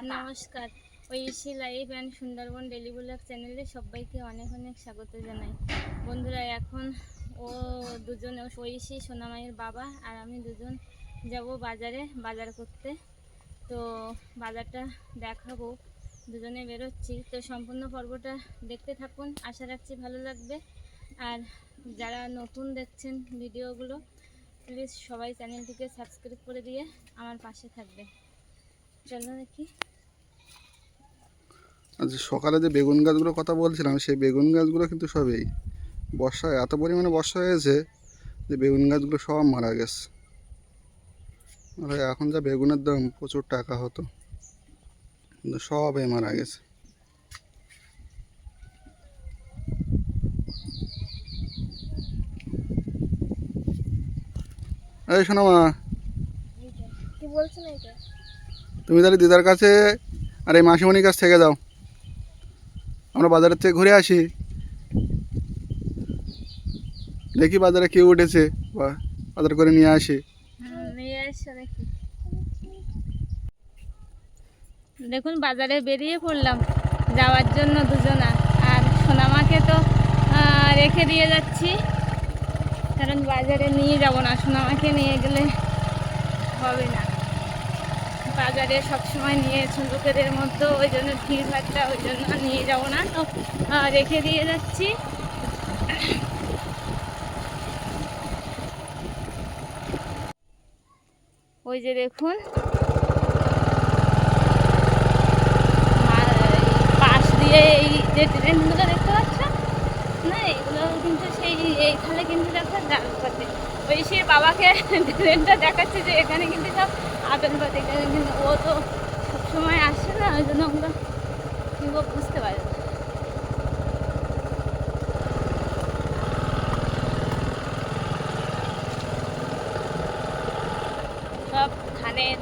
নমস্কার, Oishi live and Sundarban daily blog চ্যানেলে সবাইকে অনেক অনেক স্বাগত জানাই। বন্ধুরা, এখন দুজনে ঐশী সোনামাইয়ের বাবা আর আমি দুজন যাব বাজারে বাজার করতে। তো বাজারটা দেখাবো, দুজনে বেরোচ্ছি। তো সম্পূর্ণ পর্বটা দেখতে থাকুন, আশা রাখছি ভালো লাগবে। আর যারা নতুন দেখছেন ভিডিওগুলো, প্লিজ সবাই চ্যানেলটিকে সাবস্ক্রাইব করে দিয়ে আমার পাশে থাকবে। চলো দেখি। আজ সকালে যে বেগুন গাছগুলোর কথা বলছিলাম, সেই বেগুন গাছগুলো কিন্তু সবই বর্ষায় এত পরিমাণে বর্ষা হয়েছে যে বেগুন গাছগুলো সব মারা গেছে। আর এখন যা বেগুনের দাম, প্রচুর টাকা হতো, কিন্তু সবই মারা গেছে। এই শোনো মা, কি বলছেন? এইটা তুমি তাহলে দিদার কাছে আর এই মাসিমণির কাছ থেকে যাও, আমরা বাজারের থেকে ঘুরে আসি, দেখি বাজারে কেউ উঠেছে বা বাজার করে নিয়ে আসি। দেখুন, বাজারে বেরিয়ে পড়লাম যাওয়ার জন্য দুজনা। আর সোনামাকে তো রেখে দিয়ে যাচ্ছি, কারণ বাজারে নিয়ে যাব না, সোনামাকে নিয়ে গেলে হবে না। বাজারে সবসময় নিয়ে লোকেদের মধ্যে ওই জন্য ভিড় ভাড়টা, ওই জন্য নিয়ে যাব না, তো রেখে দিয়ে যাচ্ছি। ওই যে দেখুন, পাশ দিয়ে এই যে ট্রেনগুলো দেখতে পাচ্ছ না, এগুলো কিন্তু সেই এইখানে কিন্তু দেখা ডালপাতে। ওই সে বাবাকে ট্রেনটা দেখাচ্ছে যে এখানে কিন্তু সব আপেল পাতে, কিন্তু ও তো সবসময় আসে না, ওই জন্য ওগুলো কিন্তু বুঝতে পারে না। সব ধানের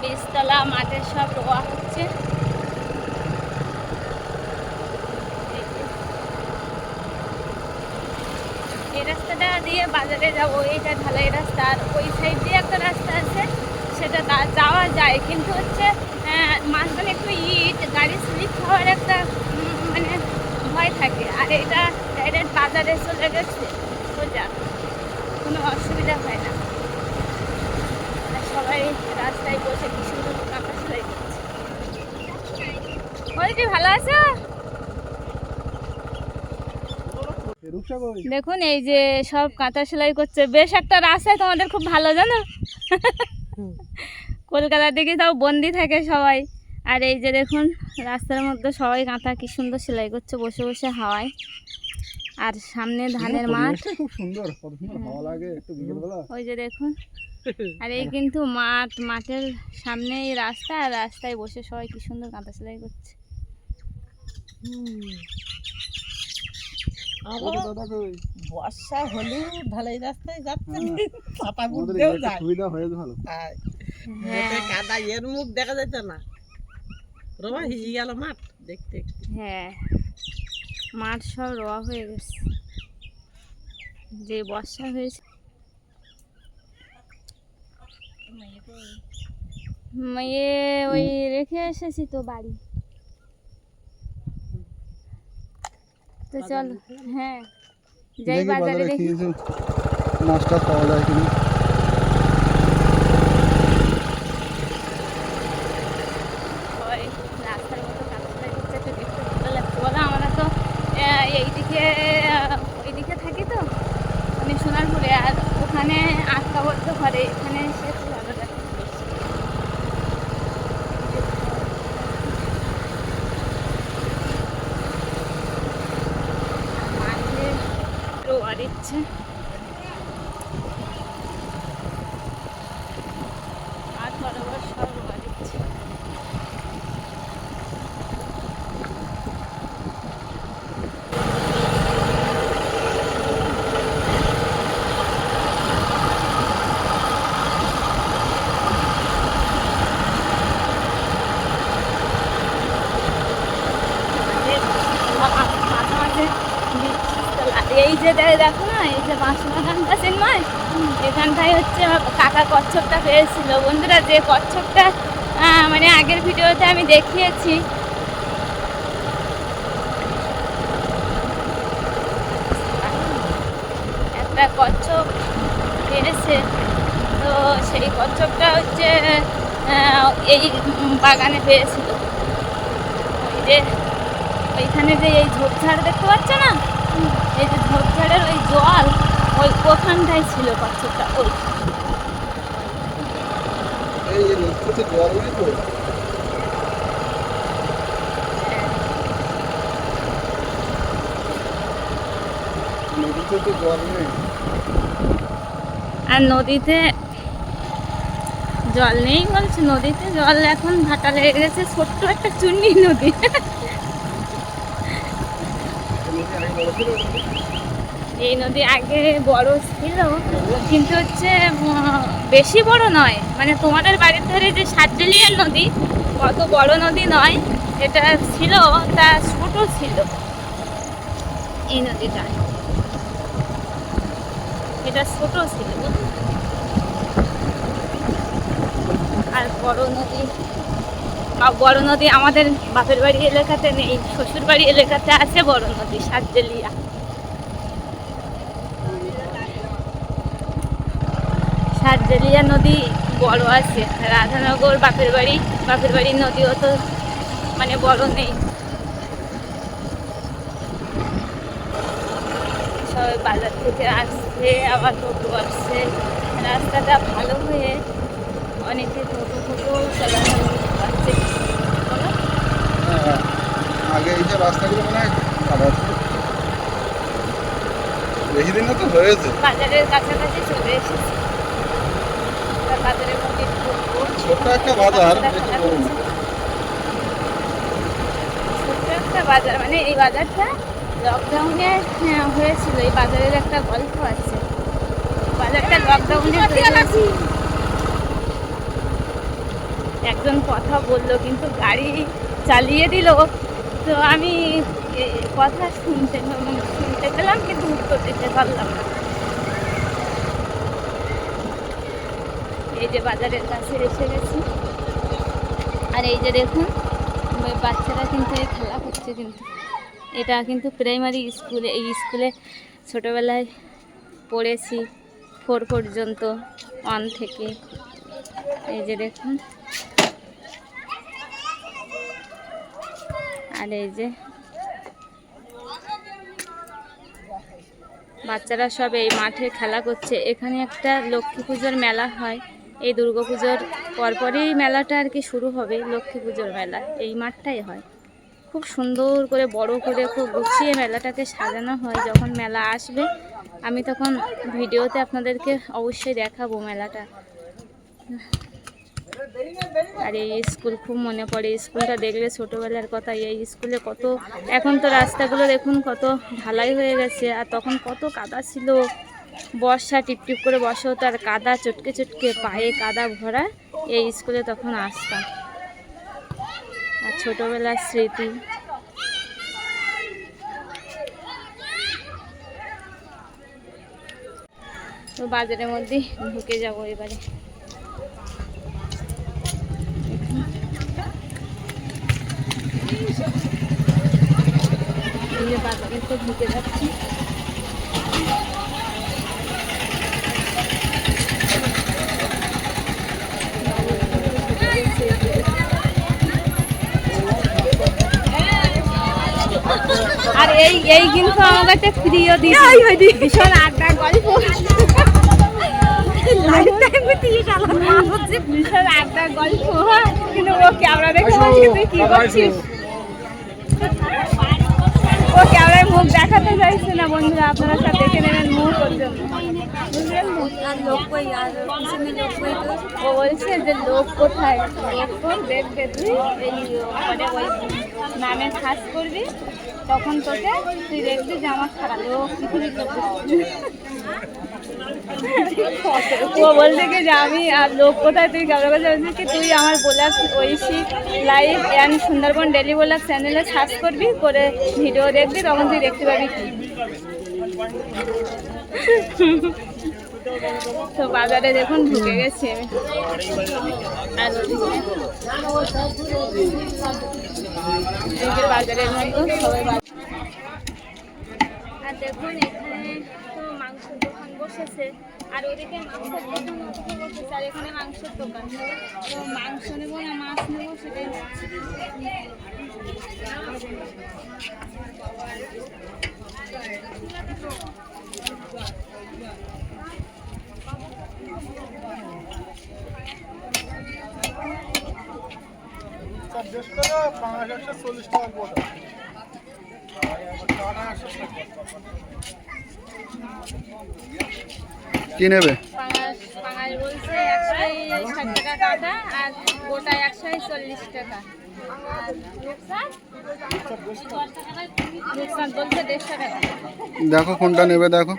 বীজতলা মাঠের সব রোয়া হচ্ছে। এই রাস্তাটা দিয়ে বাজারে যাবো, এইটা ঢালাই রাস্তা। আর ওই সাইড দিয়ে একটা রাস্তা আছে, সেটা যাওয়া যায়, কিন্তু হচ্ছে মাঝখানে একটু ইট, গাড়ি স্লিপ হওয়ার একটা মানে ভয় থাকে। আর এটা ডাইরেক্ট বাজারে চলে গেছে সোজা, কোনো অসুবিধা হয় না। সবাই রাস্তায় বসে কি সুন্দর কাঁথা সেলাই করছে। বলছি, ভালো আছো? দেখুন, এই যে সব কাঁথা সেলাই করছে। বেশ একটা রাস্তায় তোমাদের খুব ভালো, জানো, কলকাতার দিকে তাও বন্দি থাকে সবাই। আর এই যে দেখুন, রাস্তার মধ্যে সবাই কাঁথা কি সুন্দর সেলাই করছে বসে বসে হাওয়ায়। আর সামনে ধানের মাঠ, খুব সুন্দর, কত সুন্দর হাওয়া লাগে একটু বিকেলবেলা। ওই যে দেখুন। আর এই কিন্তু মাঠের সামনে এই রাস্তা, আর রাস্তায় বসে সবাই কি সুন্দর কাঁথা সেলাই করছে। বর্ষা হলেও ঢালাই রাস্তায় যাচ্ছে, সুবিধা হয়েছে ভালো। কাদা এর মুখ দেখা যাচ্ছে না, রোয়া হিজে গেল মাঠ দেখতে। হ্যাঁ, মাঠ সব রোয়া হয়ে গেছে, যে বর্ষা হয়েছে। মেয়ে ওই রেখে এসেছি তো বাড়ি। তো চলো, হ্যাঁ যাই বাজারে, দেখি মাছটা পাওয়া যায় কিনা। রাস্তার মতো কাঁচা করছে, তো দেখতে ভালো লাগছে বলো। আমরা তো এইদিকে ওইদিকে থাকি তো, মানে সোনারপুরে, আর ওখানে আটকাবদ্ধ ঘরে, এখানে এসে একটু ভালো লাগে। মাঠে রোয়া দিচ্ছে, মাঠ বরাবর সব রোয়া দিচ্ছে। এই যে দেখো না, এই যে বাঁশবাগানটা চিনময়, এখানটাই হচ্ছে কাকা কচ্ছপটা পেয়েছিল। বন্ধুরা, যে কচ্ছপটা মানে আগের ভিডিওতে আমি দেখিয়েছি। একটা কচ্ছপ পেয়েছে, তো সেই কচ্ছপটা হচ্ছে এই বাগানে পেয়েছিল। ওই যে ওইখানে যে এই ঝোপঝাড় দেখতে পাচ্ছ না, এই যে ঝোপঝাড়ের ওই জল ওখানটাই ছিল কচ্ছপটা। ওই এই নদীতে জল নেই তো? নদীতে তো জল নেই। আর নদীতে জল নেই বলছে, নদীতে জল এখন ভাটা লেগে গেছে, ছোট্ট একটা চুন্নি নদী। এই নদী আগে বড় ছিল, কিন্তু হচ্ছে বেশি বড় নয়। মানে তোমাদের বাড়ির ধারে যে সাতজেলিয়ার নদী, অত বড় নদী নয়। এটা ছিল তা ছোট ছিল এই নদীটা, এটা ছোট ছিল। আর বড় নদী আমাদের বাপের বাড়ি এলাকাতে নেই, শ্বশুর বাড়ি এলাকাতে আছে বড় নদী সাতজেলিয়া। সাতজেলিয়া নদী বড় আছে, রাধানগর বাপের বাড়ির নদীও তো মানে বড় নেই। সবাই বাজার থেকে আসছে, আবার টোটো আসছে। রাস্তাটা ভালো হয়ে অনেকে টোটো চালানো পাচ্ছে। আগে এই যে রাস্তাগুলো মনে হয় খারাপ, বেশি দিনে তো হয়েছে। বাজারের কাছাকাছি চলে এসেছে, বাজারের মধ্যে ঢুকবো। ছোট্ট একটা বাজার, বেশি বড় না। ছোট্ট একটা বাজার, মানে এই বাজারটা লকডাউনে হয়েছিল। এই বাজারের একটা গল্প আছে। বাজারটা লকডাউনে একজন কথা বললো, কিন্তু গাড়ি চালিয়ে দিল। তো আমি কথা শুনতে পেলাম, কিন্তু উত্তর দিতে পারলাম না। এই যে বাজারের কাছে এসে গেছি, আর এই যে দেখুন বাচ্চারা কিন্তু এই খেলা করছে। কিন্তু এটা কিন্তু প্রাইমারি স্কুলে, এই স্কুলে ছোটোবেলায় পড়েছি 4 পর্যন্ত, 1 থেকে। এই যে দেখুন, আর এই যে বাচ্চারা সব এই মাঠে খেলা করছে। এখানে একটা লক্ষ্মী পুজোর মেলা হয়, এই দুর্গা পুজোর পরপরই মেলাটা আর কি শুরু হবে। লক্ষ্মী পুজোর মেলা এই মাঠটাই হয়, খুব সুন্দর করে বড় করে খুব গুছিয়ে মেলাটাকে সাজানো হয়। যখন মেলা আসবে আমি তখন ভিডিওতে আপনাদেরকে অবশ্যই দেখাবো মেলাটা। আর এই স্কুল খুব মনে পড়ে, স্কুলটা দেখলে ছোটোবেলার কথা। এই স্কুলে কত, এখন তো রাস্তাগুলো দেখুন কত ঢালাই হয়ে গেছে, আর তখন কত কাদা ছিল। বর্ষা টিপটিপ করে বর্ষা হতো, আর কাদা চটকে চটকে পায়ে কাদা ভরা। এই স্কুলে তখন আসতাম, আর ছোটোবেলার স্মৃতি। তো বাজারের মধ্যে ঢুকে যাবো এবারে। বাজারে তো ঢুকে যাচ্ছি। আর এই কিন্তু আমার কাছে প্রিয় দিদি, ভীষণ আড্ডা গল্প, ভীষণ আড্ডা গল্প। কিন্তু ও ক্যামেরা দেখে বলছে তুই কি করছিস, ও ক্যামেরায় মুখ দেখাতে চাইছে না। বন্ধুরা আপনারা সব দেখে নেবেন মুখ পর্যন্ত, বুঝলেন? ও বলছে যে লোক কোথায়, লোক দেখবে তুই এই মানে ওই নামের কাজ করবি, তখন তোকে তুই দেখবি যে আমার সারা লোক পৃথিবী করতে। ও বলছে কি যে আমি আর লোক কোথায়, তুই ক্যামেরা কাছে বলছিস কি তুই আমার blog Oishi live and Sundarban daily blog চ্যানেলে সার্চ করবি, করে ভিডিও দেখবি, তখন তুই দেখতে পাবি কি। তো বাজারে দেখুন ঢুকে গেছে আর ওদিকে বাজারের মধ্যে সবাই আর দেখুন এখানে তো মাংসের দোকান বসেছে আর ওদিকে মাংসের দোকান ওদিকে বসেছে আর এখানে মাংসের দোকান তো মাংস নেবো না মাছ নেবো সেটাই ভাবছি। কি নেবে? পাঙাশ বলছে 160 টাকা কাটা আর গোটা 140 টাকা। রূপসান বলছে 150 টাকা। দেখো কোনটা নেবে দেখো।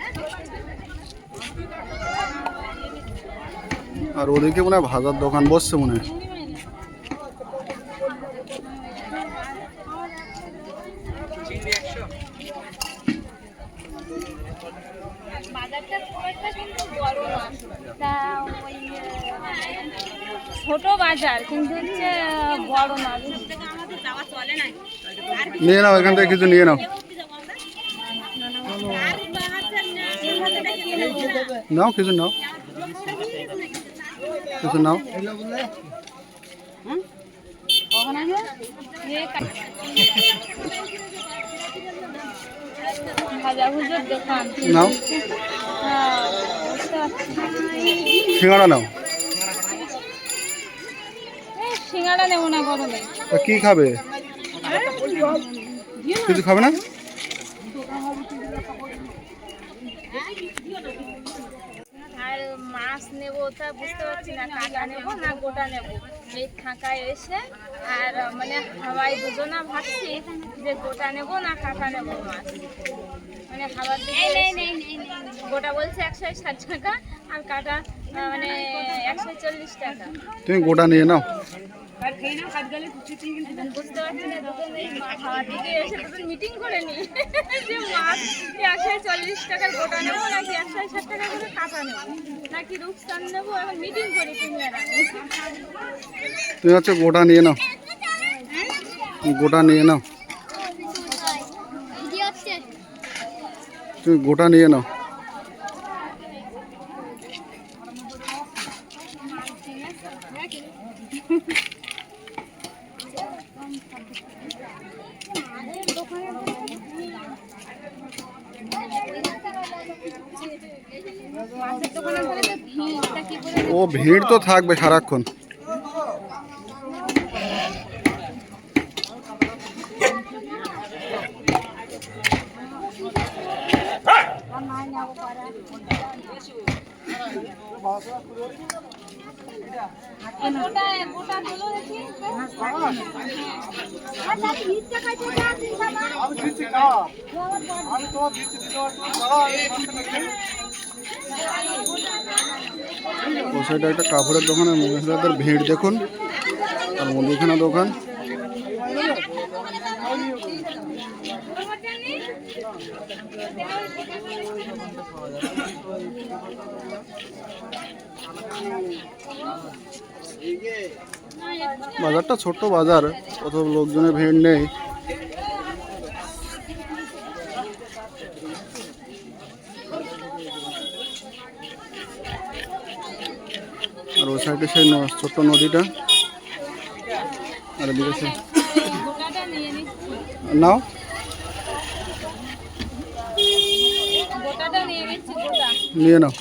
আর ওদিকে মনে হয় ভাজার দোকান বসছে মনে হয়। বাজারটা খুব একটা কিন্তু বড় না, তা ওই ছোট বাজার কিন্তু হচ্ছে বড় না। নিয়ে নাও এখান থেকে কিছু নিয়ে নাও। নাও কিছু নাও, কিছু নাও। ভাজা ভুজোর দোকান নাও, সিঙ্গাড়া নাও। সিঙ্গাড়া নেবো না গরমে। তা কি খাবে? কিছু খাবে না? আর মাছ নেবো তা বুঝতে পারছি না, কাটা নেবো না গোটা নেবো। এই ফাঁকায় এসে আর মানে হাওয়ায় দুজনা ভাবছি যে গোটা নেবো না কাটা নেবো মাছ। মানে খাবার দিকে গোটা বলছে 160 টাকা আর কাটা মানে 140 টাকা। তুমি গোটা নিয়ে নাও। বুঝতে পারছি না দুজন এই খাওয়ার দিকে এসে দুজন মিটিং করে নি যে মাছ 140 টাকার গোটা নেবো নাকি 160 টাকা করে কাটা নেবো নাকি রূপসান নেবো, এখন মিটিং করি তিনজন। তুমি হচ্ছে গোটা নিয়ে নাও, গোটা নিয়ে নাও, তুমি গোটা নিয়ে নাও। ও ভিড় তো থাকবে সারাক্ষণ। ও সাইডে একটা কাপড়ের দোকান আর মহিলাদের ভিড় দেখুন, আর মুদিখানা দোকান। বাজারটা ছোট্ট বাজার, কত লোকজনের ভিড় নেই। আর ওই সাইডে সেই ছোট্ট নদীটা, আর এদিকে সে নাও। নিয়ে নাও।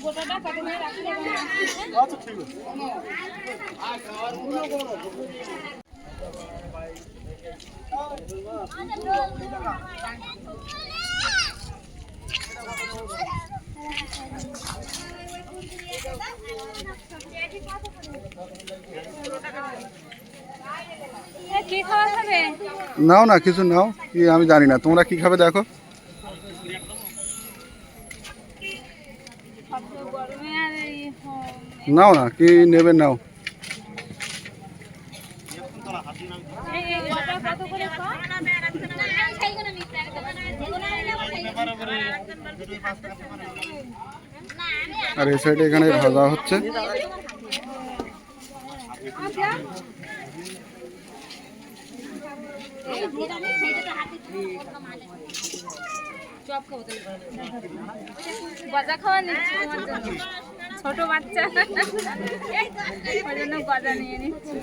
গোটাটা কাটে নিয়ে রাখতে হবে। আচ্ছা ঠিক আছে। নাও না, কিছু নাও, কি আমি জানি না, তোমরা কি খাবে দেখো। গরমে আর নাও না, কি নেবে নাও। কত করে আর এই সাইডে এখানে ভাজা হচ্ছে। গজা খাওয়া নিচ্ছি তোমার জন্য, ছোট বাচ্চা ওই জন্য গজা নিয়ে নিচ্ছি।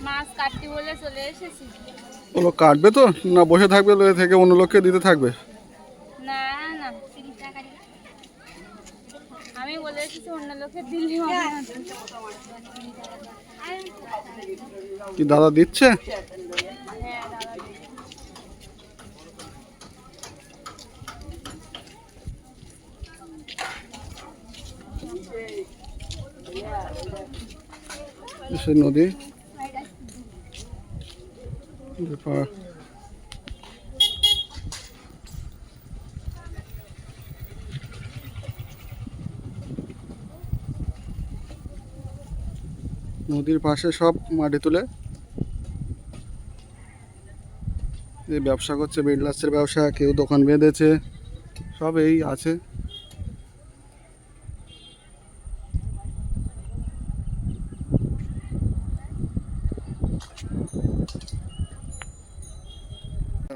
মাছ কাটতে বলে চলে এসেছি। ও লোক কাটবে তো না বসে থাকবে, লয়ে থেকে অন্য লোককে দিতে থাকবে? না না, আমি বলে এসেছি অন্য লোকের দিল্লি হবে না। কি দাদা দিচ্ছে? হ্যাঁ দাদা সে নদী নদীর পাশে সব মাটি তুলে এই ব্যবসা করছে, বিল্ডার্সের ব্যবসা, কেউ দোকান বেঁধেছে, সব এই আছে।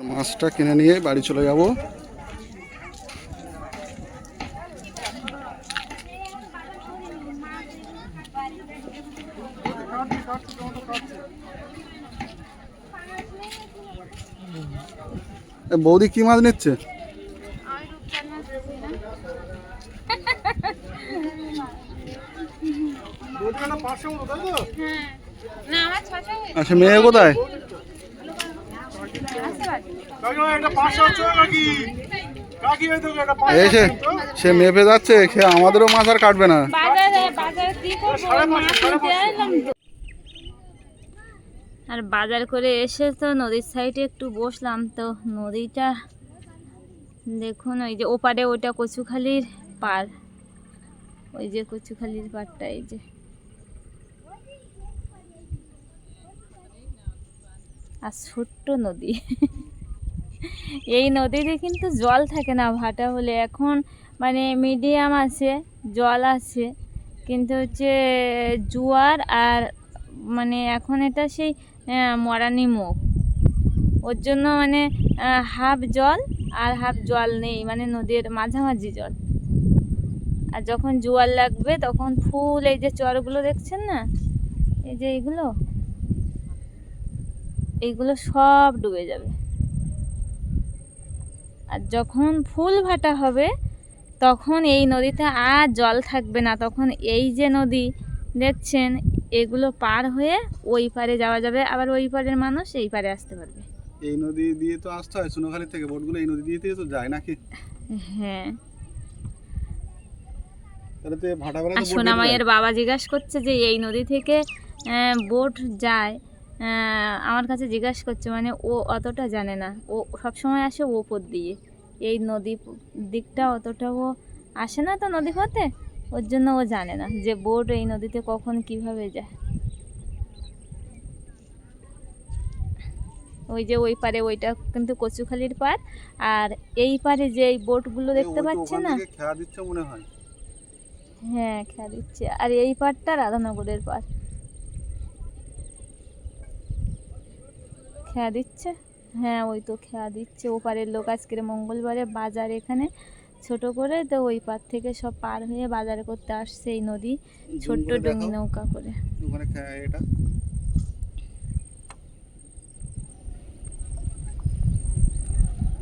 মাছটা কিনে নিয়ে বাড়ি চলে যাব। বৌদি কি মাছ নিচ্ছে? আচ্ছা, মেয়ে কোথায়? এসে সে মেপে যাচ্ছে, সে আমাদেরও মাছ আর কাটবে না। আর বাজার করে এসে তো নদীর সাইডে একটু বসলাম, তো নদীটা দেখুন, ওই যে ওপারে ওইটা কচুখালির পার, ওই যে কচুখালির পাড়টা, এই যে আর ছোট্ট নদী। এই নদীতে কিন্তু জল থাকে না ভাটা হলে, এখন মানে মিডিয়াম আছে, জল আছে, কিন্তু হচ্ছে জোয়ার আর মানে এখন এটা সেই মরানি মুখ, ওর জন্য মানে হাফ জল আর হাফ জল নেই, মানে নদীর মাঝামাঝি জল। আর যখন জোয়ার লাগবে তখন ফুল, এই যে চরগুলো দেখছেন না, এই যে এইগুলো সব ডুবে যাবে। আর যখন ফুল ভাটা হবে তখন এই নদীতে আর জল থাকবে না, তখন এই যে নদী দেখছেন এগুলো পার হয়ে ওই পারে যাওয়া যাবে, আবার ওই পারের মানুষ এই পারে আসতে পারবে। এই নদী দিয়ে তো আসতে হয় সোনাখালী থেকে, বোটগুলো এই নদী দিয়ে তো যায় নাকি? হ্যাঁ। তাহলে তো ভাটাবেলা আর সোনামাইয়ের বাবা জিজ্ঞাসা করছে যে এই নদী থেকে বোট যায়, আমার কাছে জিজ্ঞাসা করছে, মানে ও অতটা জানে না, ও সবসময় আসে ওপর দিয়ে, এই নদী দিকটা অতটা ও আসে না তো নদী পথে, ওর জন্য ও জানে না যে বোট এই নদীতে কখন কিভাবে যায়। ওই যে ওই পারে ওইটা কিন্তু কচুখালির পার, আর এই পারে যে এই বোটগুলো দেখতে পাচ্ছেন না, খেয়া দিচ্ছে মনে হয়। হ্যাঁ খেয়া দিচ্ছে, আর এই পারটা রাধানগরের পার খেয়া দিচ্ছে। হ্যাঁ ওই তো খেয়া দিচ্ছে, ও পারের লোক আজকের মঙ্গলবারে বাজার এখানে ছোট করে, তো ওই পার থেকে সব পার হয়ে বাজার করতে আসছে এই নদী, ছোট্ট ডুঙি নৌকা করে। ওখানে খেয়া, এটা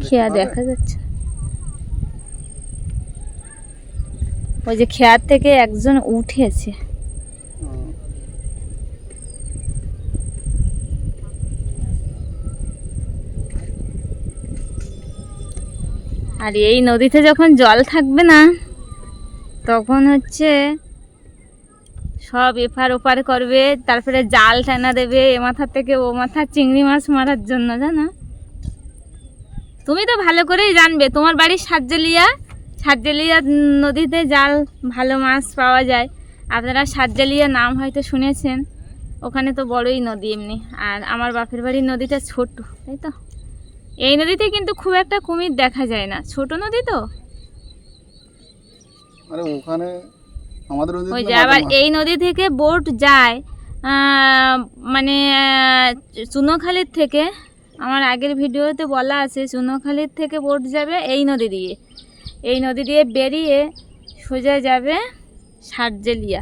খেয়া দেখা যাচ্ছে, ওই যে খেয়ার থেকে একজন উঠেছে। আর এই নদীতে যখন জল থাকবে না তখন হচ্ছে সব এপার ওপার করবে, তারপরে জাল টানা দেবে এ মাথা থেকে ও মাথা চিংড়ি মাছ মারার জন্য, জানো? তুমি তো ভালো করেই জানবে, তোমার বাড়ির সাতজেলিয়া নদীতে জাল ভালো মাছ পাওয়া যায়। আপনারা সাতজেলিয়া নাম হয়তো শুনেছেন, ওখানে তো বড়ই নদী এমনি। আর আমার বাপের বাড়ির নদীটা ছোট, তাই তো। এই নদীতে কিন্তু খুব একটা কুমির দেখা যায় না, ছোট নদী তো। আরে ওখানে আমাদের নদীতে ওই তো যে মাঝে আবার মাঝে- এই নদী থেকে বোট যায় মানে চুনোখালির থেকে, আমার আগের ভিডিওতে বলা আছে চুনোখালির থেকে বোট যাবে এই নদী দিয়ে, এই নদী দিয়ে বেরিয়ে সোজা যাবে সাতজেলিয়া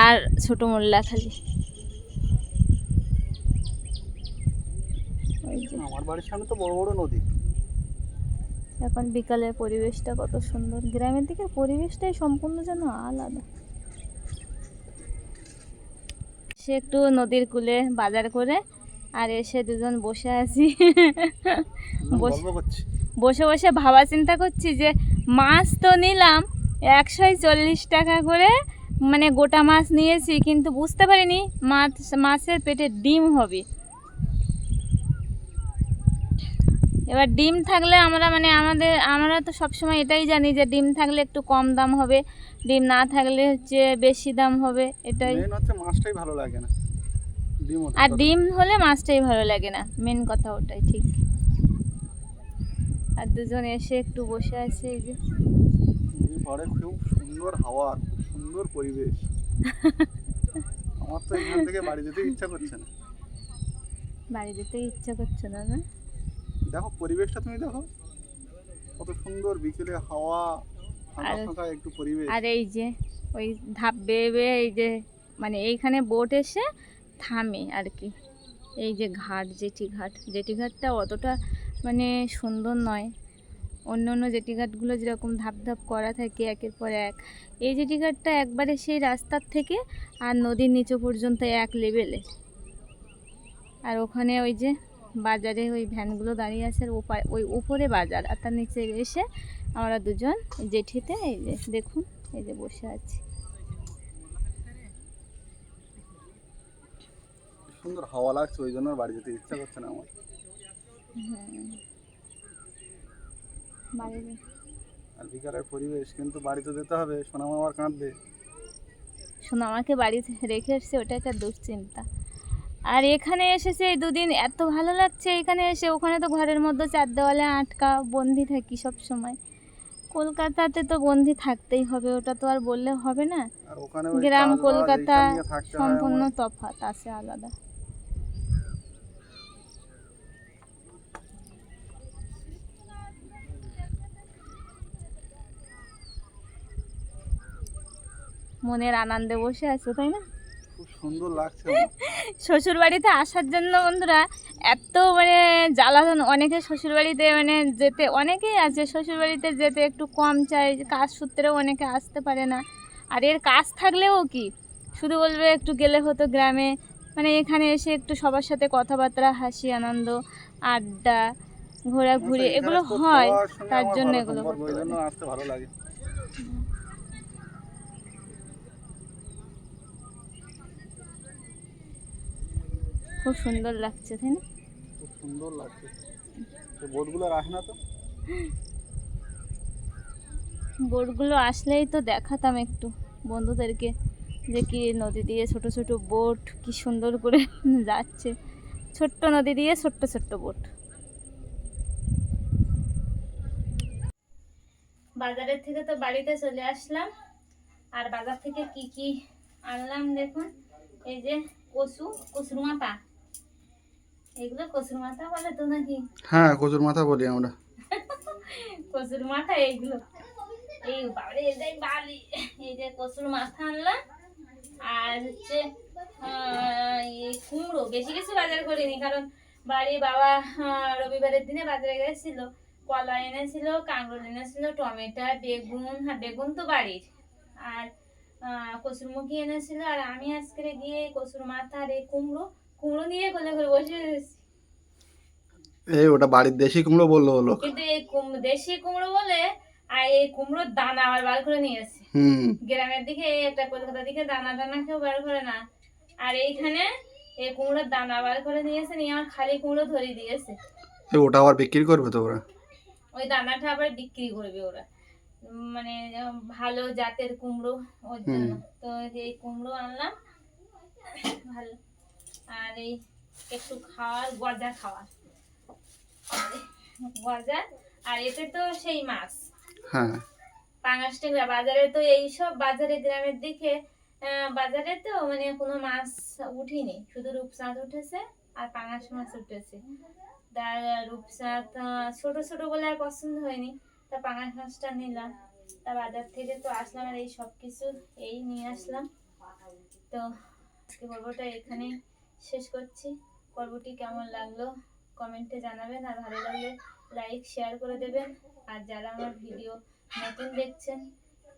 আর ছোট মোল্লাখালি। ওই যে আমার বাড়ির সামনে তো বড় বড় নদী। এখন বিকালের পরিবেশটা কত সুন্দর, গ্রামের দিকের পরিবেশটাই সম্পূর্ণ যেন আলাদা। সে একটু নদীর কূলে বাজার করে আর এসে দুজন বসে আছি গল্প করছি। বসে বসে ভাবা চিন্তা করছি যে মাছ তো নিলাম 140 টাকা করে, মানে গোটা মাছ নিয়েছি, কিন্তু বুঝতে পারিনি মাছের পেটে ডিম হবে। এবার ডিম থাকলে আমরা তো সবসময় এটাই জানি যে ডিম থাকলে একটু কম দাম হবে, ডিম না থাকলে হচ্ছে বেশি দাম হবে, এটাই। মেন হচ্ছে মাছটাই ভালো লাগে না, ডিম হতে আর পারে। ডিম হলে মাছটাই ভালো লাগে না, মেন কথা ওটাই, ঠিক। আর দুজন এসে একটু বসে আছে, এই যে নদীর পাড়ে খুব সুন্দর হাওয়া, খুব সুন্দর পরিবেশ। আমার তো এখান থেকে বাড়ি যেতে ইচ্ছা করছে না। বাড়ি যেতে ইচ্ছা করছে না, না? দেখো পরিবেশটা, তুমি দেখো কত সুন্দর, বিকেলে হাওয়া, ফাঁকা আর- ফাঁকা একটু পরিবেশ। আর এই যে ওই ধাপ বেয়ে বেয়ে এই যে মানে এইখানে বোট এসে থামে আর কি। এই যে ঘাট, জেটি ঘাটটা অতটা মানে সুন্দর নয়, অন্য অন্য জেটি ঘাটগুলো যেরকম ধাপ ধাপ করা থাকে একের পর এক, এই জেটি ঘাটটা একবারে সেই রাস্তার থেকে আর নদীর নিচু পর্যন্ত এক লেভেলে। আর ওখানে ওই যে বাজারে ওই ভ্যানগুলো দাঁড়িয়ে আছে, আর ওই উপরে বাজার, আর তার নিচে এসে আমরা দুজন জেঠিতে এই যে দেখুন এই যে বসে আছি। সুন্দর হাওয়া লাগছে, ওই জন্য আর বাড়ি যেতে ইচ্ছা করছে না আমার। বাড়িতে আর বিকালের পরিবেশ, কিন্তু বাড়িতে যেতে হবে, সোনামা আবার কাঁদবে। শোনো, আমাকে বাড়িতে রেখে এসছে, ওটা একটা দুশ্চিন্তা। আর এখানে এসেছে এই দুদিন এত ভালো লাগছে, এখানে এসে, ওখানে তো ঘরের মধ্যে চার দেওয়ালে আটকা বন্দি থাকি সব সময়। কলকাতাতে তো বন্দি থাকতেই হবে, ওটা তো আর বললে হবে না। আর ওখানে ওই গ্রাম কাজ বাজ কলকাতা এইসব নিয়ে থাকতে হয় সম্পূর্ণ আমার। তফাৎ আছে, আলাদা। মনের আনন্দে বসে আছো, তাই না? খুব সুন্দর লাগছে আমার। শ্বশুর বাড়িতে আসার জন্য বন্ধুরা এত মানে জ্বালাতন, অনেকে শ্বশুর বাড়িতে মানে যেতে, অনেকেই আছে শ্বশুর বাড়িতে যেতে একটু কম চায়, কাজ সূত্রেও অনেকে আসতে পারে না। আর এর কাজ থাকলেও কি, শুধু বলবে একটু গেলে হতো গ্রামে, মানে এখানে এসে একটু সবার সাথে কথাবার্তা, হাসি আনন্দ, আড্ডা, ঘোরাঘুরি আচ্ছা, এগুলো এখানে তো হয়, সবার সঙ্গে তার আমার জন্য ভালো এগুলো সম্পর্ক, করতে ওই জন্য পারে। আসতে ভালো লাগে। খুব সুন্দর লাগছে, তাই না? খুব সুন্দর লাগছে। বোটগুলো আর আসে না তো। বোটগুলো আসলেই তো দেখাতাম একটু বন্ধুদেরকে, যে কি নদী দিয়ে ছোট ছোট বোট কি সুন্দর করে যাচ্ছে, ছোট্ট নদী দিয়ে ছোট্ট ছোট্ট বোট। বাজারের থেকে তো বাড়িতে চলে আসলাম, আর বাজার থেকে কি কি আনলাম দেখুন। এই যে কচুর মাথা, এগুলো কচুর মাথা বলে তো নাকি? হ্যাঁ, কচুর মাথা বলি আমরা। কচুর মাথা এইগুলো, এই বাড়ি এই বালি, এই যে কচুর মাথা আনলাম। আর হচ্ছে এই কুমড়ো, বেশি কিছু বাজার করিনি, কারণ বাড়ি বাবা রবিবারের দিনে বাজারে গেছিল, কলা এনেছিল, কাঁকরোল এনেছিল, টমেটো, বেগুন, হ্যাঁ বেগুন তো বাড়ির, আর কচুরমুখী এনেছিল। আর আমি আজকে গিয়ে কচুর মাথা আর এই কুমড়ো নিয়ে কোলে করে বসে রয়েছি। এই ওটা বাড়ির দেশি কুমড়ো বললো হলো। কিন্তু এই দেশি কুমড়ো বলে আর এই কুমড়োর দানা আবার বার করে নিয়ে এসে হুম। গ্রামের দিকে একটা কলকাতার দিকে দানা দানা কেউ বার করে না, আর এইখানে এই কুমড়োর দানা বার করে নিয়েছে, নিয়ে আমার খালি কুমড়ো ধরিয়ে দিয়েছে। ওটা আবার বিক্রি করবে তো ওরা? ওই দানাটা আবার বিক্রি করবে ওরা, মানে ভালো জাতের কুমড়ো ওর জন্য। তো এই কুমড়ো আনলাম ভালো, আর এই একটু খাওয়ার গজা খাওয়ার গজা, আর এতে তো সেই মাছ হ্যাঁ। পাঙাশ ট্যাংরা। বাজারে তো এইসব বাজারে গ্রামের দিকে বাজারে তো মানে কোনো মাছ উঠিনি, শুধু রূপচাঁদ উঠেছে আর পাঙাশ মাছ উঠেছে। তার রূপচাঁদ ছোট ছোট বলে আর পছন্দ হয়নি, তা পাঙাশ মাছটা নিলাম। তা বাজার থেকে তো আসলাম, আর এই সব কিছু এই নিয়ে আসলাম। তো আজকে পর্বটা এখানে শেষ করছি। পর্বটি কেমন লাগলো কমেন্টে জানাবেন, আর ভালো লাগলে লাইক শেয়ার করে দেবেন। আর যারা আমার ভিডিও নতুন দেখছেন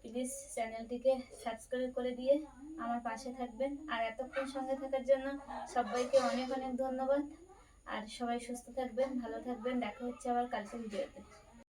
প্লিজ চ্যানেলটিকে সাবস্ক্রাইব করে দিয়ে আমার পাশে থাকবেন। আর এতক্ষণ সঙ্গে থাকার জন্য সবাইকে অনেক অনেক ধন্যবাদ। আর সবাই সুস্থ থাকবেন, ভালো থাকবেন, দেখা হচ্ছে আবার কালকে ভিডিওতে।